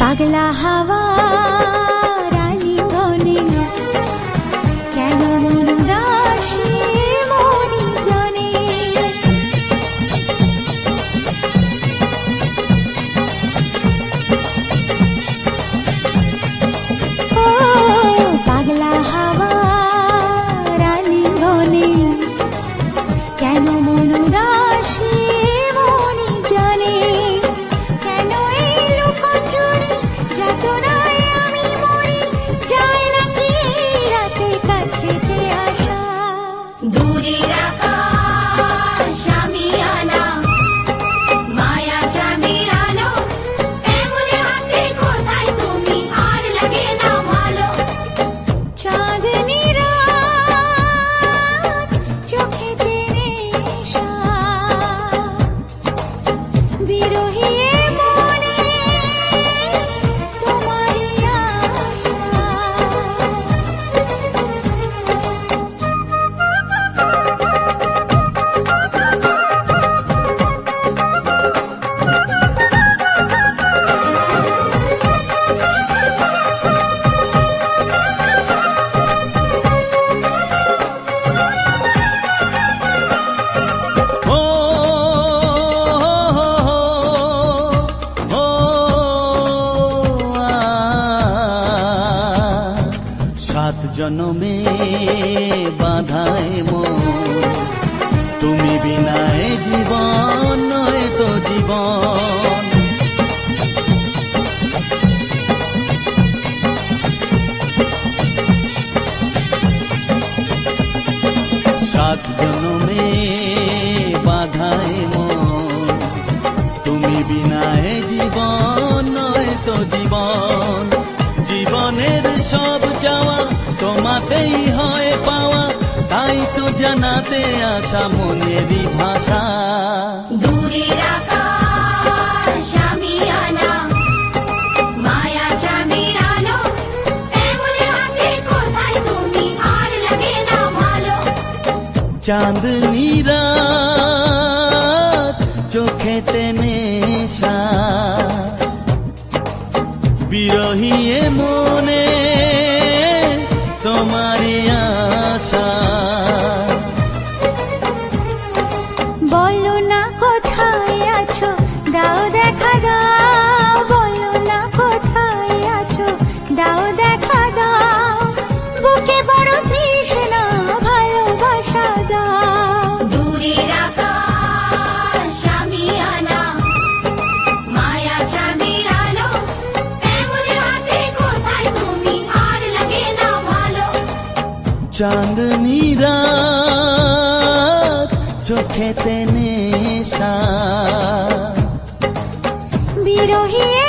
পাগলা হাওয়া রানী গনে কেন মন দাসী মনি জানে ও পাগলা হাওয়া রানী গনে কেন মন দাসী মনি জানে জনমে বাঁধায় মন তুমি বিনায় জীবন নয় তো জীবন সাত জনমে বাঁধায় মন তুমি বিনায় জীবন নয় তো জীবন জীবনের সব চাওয়া তোমাতেই হয় পাওয়া তাই তো জানাতে আসা মনেরই ভাষা দূরের আকাশ আমি আনা মায়া চাঁদের আলো এমন হাতে কোথায় তুমি আর লাগে না ভালো চাঁদনি রাত চোখেতে নেশা বিরহী মনে তোমারি আশা বলো না কোথায় আছো দাও দেখা দাও বলো না কোথায় আছো দাও দেখা দাও বুকে বড় তৃষ্ণা ভালোবাসা দাও দূরের আকাশ আমি আনা মায়া চাঁদের আলো এমন হাতে কোথায় তুমি চাঁদনি রাত চোখেতে নেশা বিরহী